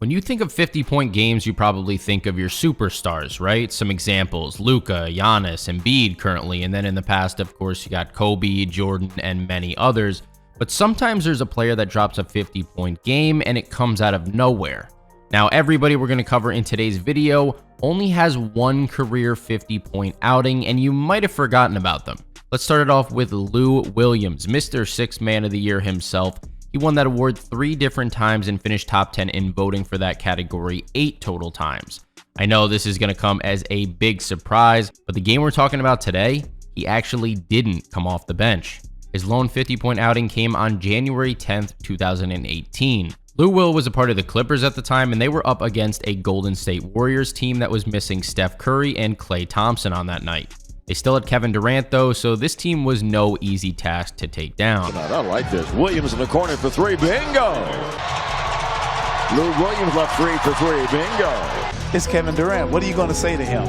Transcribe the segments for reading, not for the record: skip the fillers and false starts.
When you think of 50-point games, you probably think of your superstars, right? Some examples: Luka, Giannis, Embiid currently, and then in the past, of course, you got Kobe, Jordan, and many others. But sometimes there's a player that drops a 50-point game and it comes out of nowhere. Now, everybody we're going to cover in today's video only has one career 50-point outing, and you might have forgotten about them. Let's start it off with Lou Williams, Mr. Sixth Man of the Year himself. He won that award 3 different times and finished top 10 in voting for that category 8 total times. I know this is going to come as a big surprise, but the game we're talking about today, he actually didn't come off the bench. His lone 50-point outing came on January 10th, 2018. Lou Will was a part of the Clippers at the time, and they were up against a Golden State Warriors team that was missing Steph Curry and Klay Thompson on that night. They still had Kevin Durant though, so this team was no easy task to take down. I like this. Williams in the corner for 3. Bingo! Lou Williams left 3 for 3. Bingo! It's Kevin Durant. What are you going to say to him?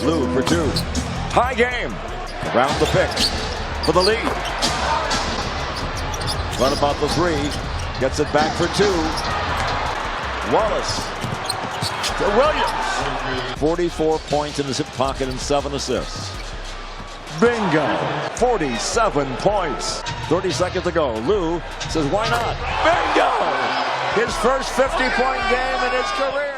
Lou for 2. High game. Around the pick for the lead. Run about the 3. Gets it back for 2. Wallace to Williams. 44 points in his hip pocket and 7 assists. Bingo! 47 points. 30 seconds to go. Lou says, why not? Bingo! His first 50-point game in his career.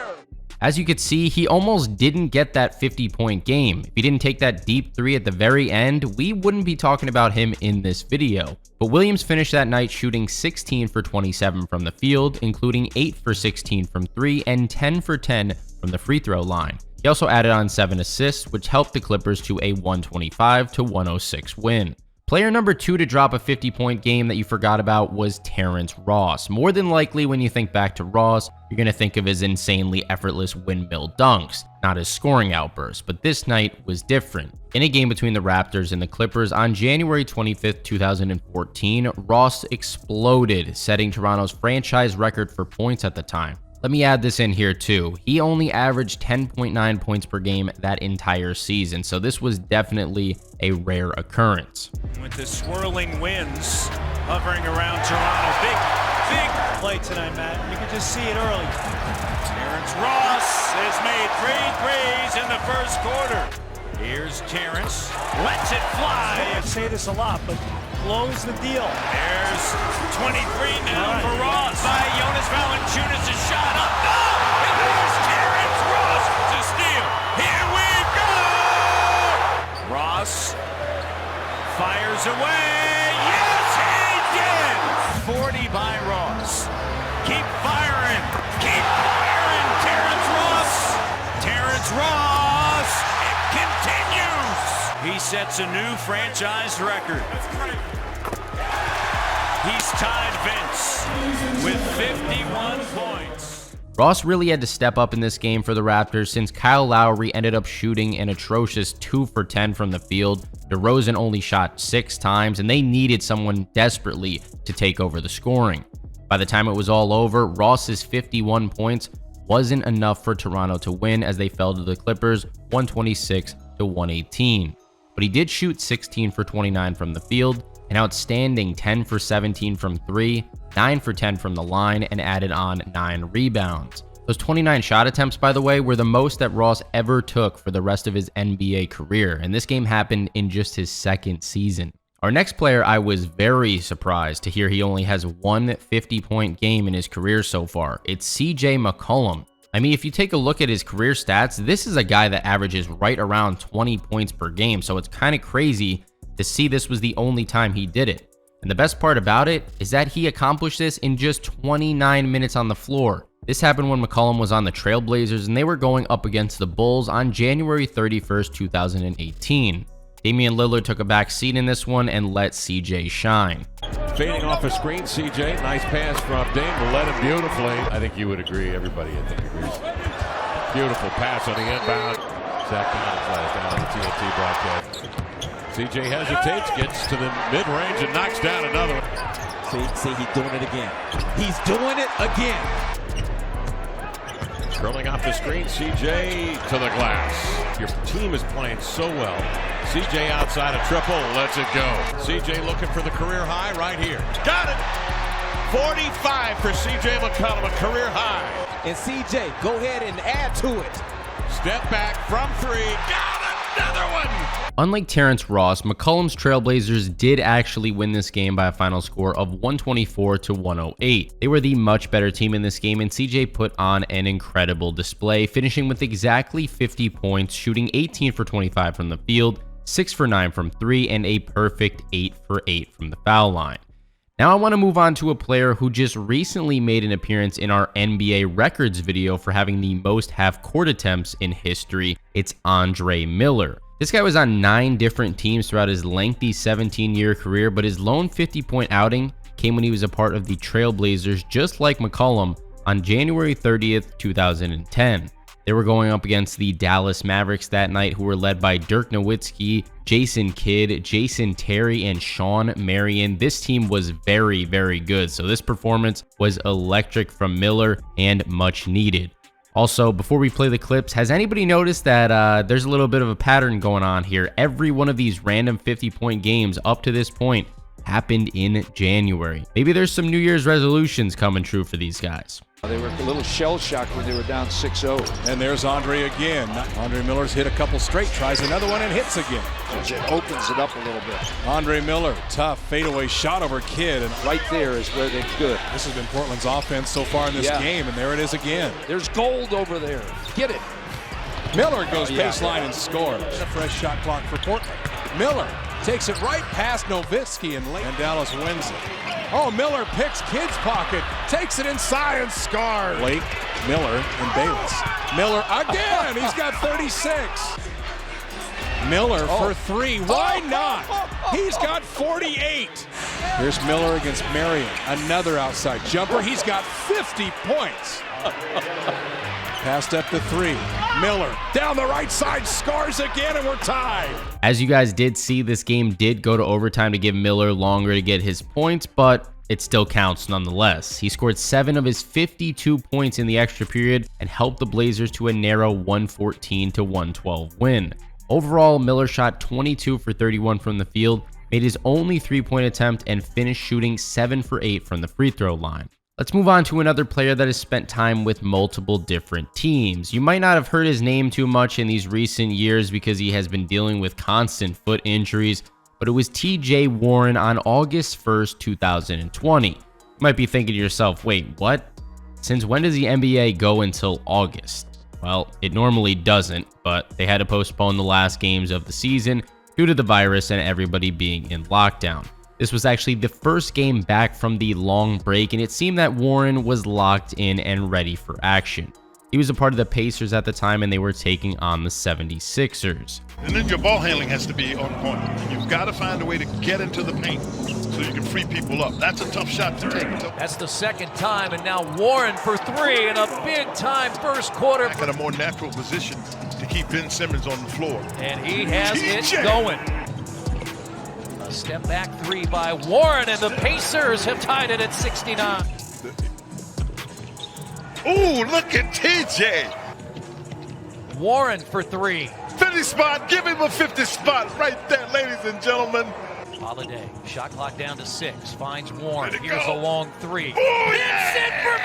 As you could see, he almost didn't get that 50-point game. If he didn't take that deep 3 at the very end, we wouldn't be talking about him in this video. But Williams finished that night shooting 16 for 27 from the field, including 8 for 16 from 3 and 10 for 10 from the free throw line. He also added on 7 assists, which helped the Clippers to a 125-106 win. Player number 2 to drop a 50-point game that you forgot about was Terrence Ross. More than likely, when you think back to Ross, you're going to think of his insanely effortless windmill dunks, not his scoring outbursts, but this night was different. In a game between the Raptors and the Clippers on January 25th, 2014, Ross exploded, setting Toronto's franchise record for points at the time. Let me add this in here too. He only averaged 10.9 points per game that entire season, so this was definitely a rare occurrence. With the swirling winds hovering around Toronto. Big play tonight, Matt. You can just see it early. Terrence Ross has made 3 threes in the first quarter. Here's Terrence. Lets it fly. I say this a lot, but close the deal. There's 23 now for Ross by Jonas Valanciunas' shot up. No! And there's Terrence Ross to steal. Here we go! Ross fires away. Yes, he did! 40 by Ross. Keep firing. Keep firing, Terrence Ross. Terrence Ross. It continues. He sets a new franchise record. He's tied Vince with 51 points. Ross really had to step up in this game for the Raptors since Kyle Lowry ended up shooting an atrocious 2 for 10 from the field. DeRozan only shot 6 times, and they needed someone desperately to take over the scoring. By the time it was all over, Ross's 51 points wasn't enough for Toronto to win as they fell to the Clippers 126-118. But he did shoot 16 for 29 from the field, an outstanding 10 for 17 from 3, 9 for 10 from the line, and added on 9 rebounds. Those 29 shot attempts, by the way, were the most that Ross ever took for the rest of his NBA career, and this game happened in just his 2nd season. Our next player, I was very surprised to hear he only has one 50-point game in his career so far. It's CJ McCollum. I mean, if you take a look at his career stats, this is a guy that averages right around 20 points per game, so it's kind of crazy to see this was the only time he did it. And the best part about it is that he accomplished this in just 29 minutes on the floor. This happened when McCollum was on the Trailblazers and they were going up against the Bulls on January 31st, 2018. Damian Lillard took a back seat in this one and let CJ shine. Fading off a screen, CJ. Nice pass from Dame. Led him beautifully. I think you would agree. Everybody, I think, agrees. Beautiful pass on the inbound. Zach down on the TNT broadcast. CJ hesitates, gets to the mid-range and knocks down another one. See, he's doing it again. He's doing it again. Curling off the screen, CJ to the glass. Your team is playing so well. CJ outside a triple, lets it go. CJ looking for the career high right here. Got it! 45 for CJ McCollum, a career high. And CJ, go ahead and add to it. Step back from three. Got another one. Unlike Terrence Ross, McCollum's Trailblazers did actually win this game by a final score of 124 to 108. They were the much better team in this game, and CJ put on an incredible display, finishing with exactly 50 points, shooting 18 for 25 from the field, 6 for 9 from 3, and a perfect 8 for 8 from the foul line. Now I want to move on to a player who just recently made an appearance in our NBA records video for having the most half-court attempts in history. It's Andre Miller. This guy was on 9 different teams throughout his lengthy 17-year career, but his lone 50-point outing came when he was a part of the Trailblazers, just like McCollum, on January 30th, 2010. They were going up against the Dallas Mavericks that night, who were led by Dirk Nowitzki, Jason Kidd, Jason Terry, and Sean Marion. This team was very, very good, so this performance was electric from Miller and much needed. Also, before we play the clips, has anybody noticed that there's a little bit of a pattern going on here? Every one of these random 50-point games up to this point happened in January. Maybe there's some New Year's resolutions coming true for these guys. They were a little shell-shocked when they were down 6-0. And there's Andre again. Andre Miller's hit a couple straight, tries another one and hits again. It opens it up a little bit. Andre Miller, tough fadeaway shot over Kidd. And Right there is where they're good. this has been Portland's offense so far in this game, and there it is again. There's gold over there. Get it. Miller goes baseline and scores. A fresh shot clock for Portland. Miller takes it right past Nowitzki, and Dallas wins it. Oh, Miller picks Kidd's pocket, takes it inside and scores. Blake, Miller, and Bayless. Miller again. He's got 36. Miller for 3. Why not? He's got 48. Here's Miller against Marion. Another outside jumper. He's got 50 points. Passed up to 3. Miller down the right side, scores again, and we're tied. As you guys did see, this game did go to overtime to give Miller longer to get his points, but it still counts nonetheless. He scored 7 of his 52 points in the extra period and helped the Blazers to a narrow 114 to 112 win. Overall, Miller shot 22 for 31 from the field, made his only 3-point attempt, and finished shooting 7 for 8 from the free throw line. Let's move on to another player that has spent time with multiple different teams. You might not have heard his name too much in these recent years because he has been dealing with constant foot injuries, but it was TJ Warren on August 1st, 2020. You might be thinking to yourself, wait, what? Since when does the NBA go until August? Well, it normally doesn't, but they had to postpone the last games of the season due to the virus and everybody being in lockdown. This was actually the first game back from the long break, and it seemed that Warren was locked in and ready for action. He was a part of the Pacers at the time, and they were taking on the 76ers. And then your ball handling has to be on point. And you've got to find a way to get into the paint so you can free people up. That's a tough shot to take. That's the second time, and now Warren for 3 in a big-time first quarter. Back in a more natural position to keep Ben Simmons on the floor. And he has it going. A step back 3 by Warren, and the Pacers have tied it at 69. Ooh, look at TJ. Warren for 3. 50 spot. Give him a 50 spot right there, ladies and gentlemen. Holiday, shot clock down to 6, finds Warren. Way to Here's go. a long 3. Oh, Hits it for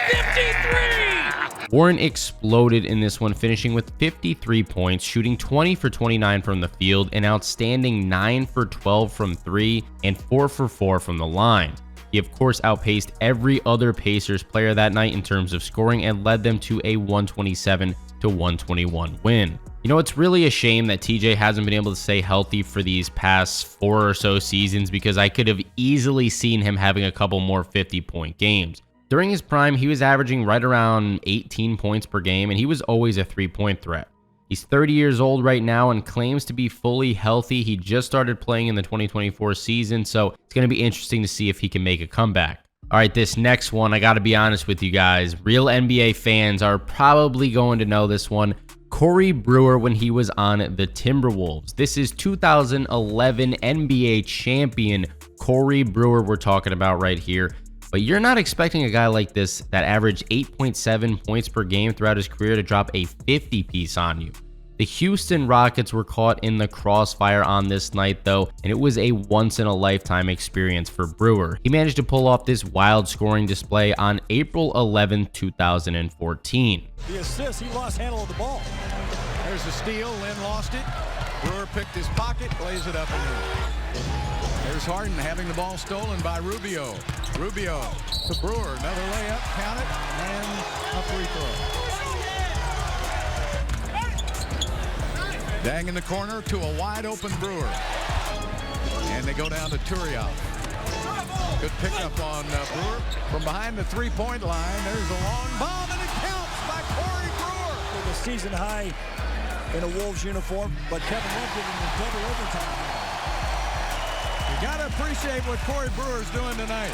53! Warren exploded in this one, finishing with 53 points, shooting 20 for 29 from the field, an outstanding 9 for 12 from 3, and 4 for 4 from the line. He, of course, outpaced every other Pacers player that night in terms of scoring and led them to a 127 to 121 win. You know, it's really a shame that TJ hasn't been able to stay healthy for these past 4 or so seasons, because I could have easily seen him having a couple more 50-point games. During his prime, he was averaging right around 18 points per game, and he was always a 3-point threat. He's 30 years old right now and claims to be fully healthy. He just started playing in the 2024 season, so it's going to be interesting to see if he can make a comeback. All right, this next one, I got to be honest with you guys. Real NBA fans are probably going to know this one. Corey Brewer when he was on the Timberwolves. This is 2011 NBA champion Corey Brewer we're talking about right here. But you're not expecting a guy like this that averaged 8.7 points per game throughout his career to drop a 50-piece on you. The Houston Rockets were caught in the crossfire on this night though, and it was a once-in-a-lifetime experience for Brewer. He managed to pull off this wild scoring display on April 11, 2014. The assist, he lost handle of the ball. There's the steal, Lynn lost it. Brewer picked his pocket, plays it up and in. There's Harden having the ball stolen by Rubio. Rubio to Brewer, another layup, count it, and a free throw. Dang in the corner to a wide open Brewer. And they go down to Turiaf. Good pickup on Brewer. From behind the three-point line, there's a long bomb, and it counts by Corey Brewer. With a season high in a Wolves uniform, but Kevin Love did it in double overtime. You got to appreciate what Corey Brewer's doing tonight.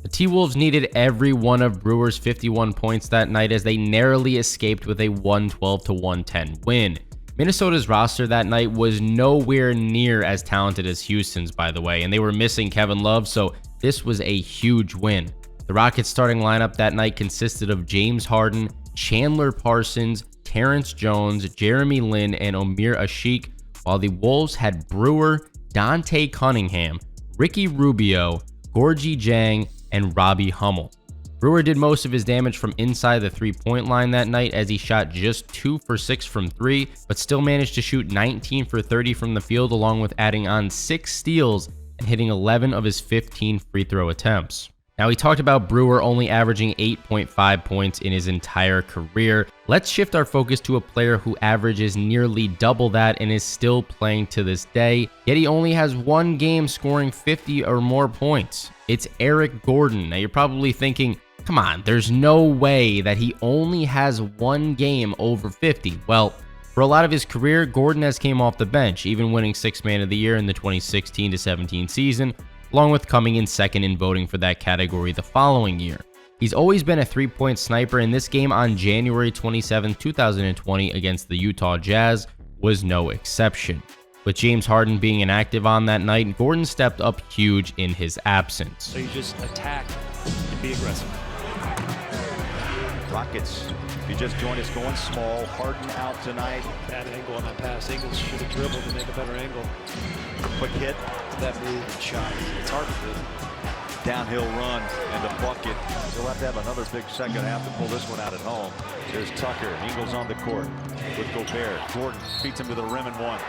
The T-Wolves needed every one of Brewer's 51 points that night as they narrowly escaped with a 112-110 win. Minnesota's roster that night was nowhere near as talented as Houston's, by the way, and they were missing Kevin Love, so this was a huge win. The Rockets' starting lineup that night consisted of James Harden, Chandler Parsons, Terrence Jones, Jeremy Lin, and Omer Asik, while the Wolves had Brewer, Dante Cunningham, Ricky Rubio, Gorgie Jang, and Robbie Hummel. Brewer did most of his damage from inside the three-point line that night as he shot just 2 for 6 from 3, but still managed to shoot 19 for 30 from the field, along with adding on 6 steals and hitting 11 of his 15 free throw attempts. Now, we talked about Brewer only averaging 8.5 points in his entire career. Let's shift our focus to a player who averages nearly double that and is still playing to this day, yet he only has one game scoring 50 or more points. It's Eric Gordon. Now, you're probably thinking, come on, there's no way that he only has one game over 50. Well, for a lot of his career, Gordon has came off the bench, even winning 6th Man of the Year in the 2016-17 season, along with coming in second in voting for that category the following year. He's always been a three-point sniper, and this game on January 27, 2020 against the Utah Jazz was no exception. With James Harden being inactive on that night, Gordon stepped up huge in his absence. So you just attack and be aggressive. Rockets, if you just joined us, going small. Harden out tonight. Bad angle on that pass. Eagles should have dribbled to make a better angle. Quick hit. That move and shot. It's hard to do. Downhill run and the bucket. He'll have to have another big second half to pull this one out at home. There's Tucker. Eagles on the court with Gobert. Gordon beats him to the rim and one.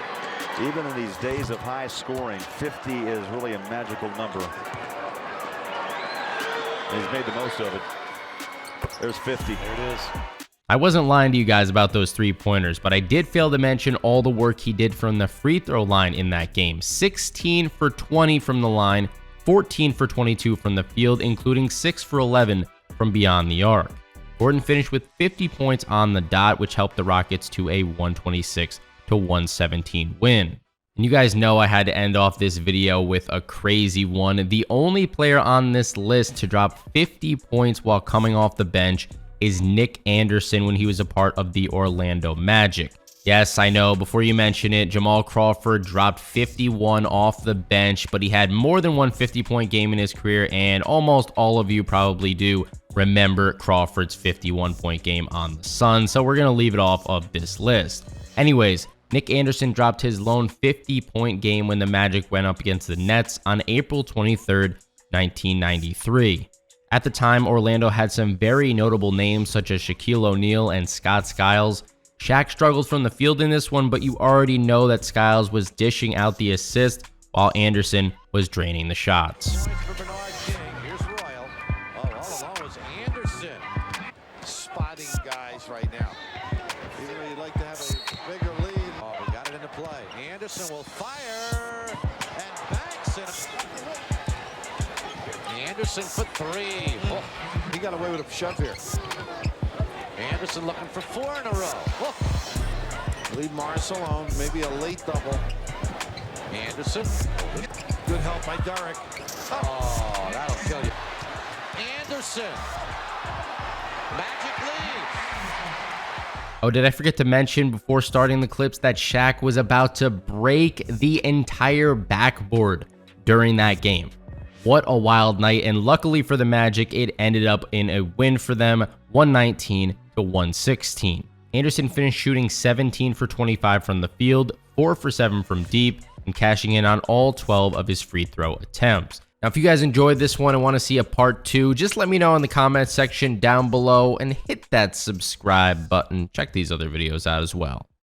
Even in these days of high scoring, 50 is really a magical number. And he's made the most of it. There's 50. There it is. I wasn't lying to you guys about those three-pointers, but I did fail to mention all the work he did from the free throw line in that game. 16 for 20 from the line, 14 for 22 from the field, including 6 for 11 from beyond the arc. Gordon finished with 50 points on the dot, which helped the Rockets to a 126-117 win. And you guys know I had to end off this video with a crazy one. The only player on this list to drop 50 points while coming off the bench is Nick Anderson when he was a part of the Orlando Magic. Yes, I know, before you mention it, Jamal Crawford dropped 51 off the bench, but he had more than one 50-point game in his career, and almost all of you probably do remember Crawford's 51-point game on the Suns, so we're going to leave it off of this list. Anyways, Nick Anderson dropped his lone 50-point game when the Magic went up against the Nets on April 23rd, 1993. At the time, Orlando had some very notable names such as Shaquille O'Neal and Scott Skiles. Shaq struggled from the field in this one, but you already know that Skiles was dishing out the assist while Anderson was draining the shots. Here's Royal. Oh, all along is Anderson spotting guys right now. Even though you'd like to have a bigger lead. Oh, we got it into play. Anderson will fire and banks it. Anderson for three. Oh, he got away with a shove here. Anderson looking for 4 in a row. Oh. Leave Morris alone. Maybe a late double. Anderson. Good help by Derek. Oh, that'll kill you. Anderson. Magic lead. Oh, did I forget to mention before starting the clips that Shaq was about to break the entire backboard during that game? What a wild night, and luckily for the Magic, it ended up in a win for them, 119-116. Anderson finished shooting 17 for 25 from the field, 4 for 7 from deep, and cashing in on all 12 of his free throw attempts. Now, if you guys enjoyed this one and want to see a part 2, just let me know in the comments section down below and hit that subscribe button. Check these other videos out as well.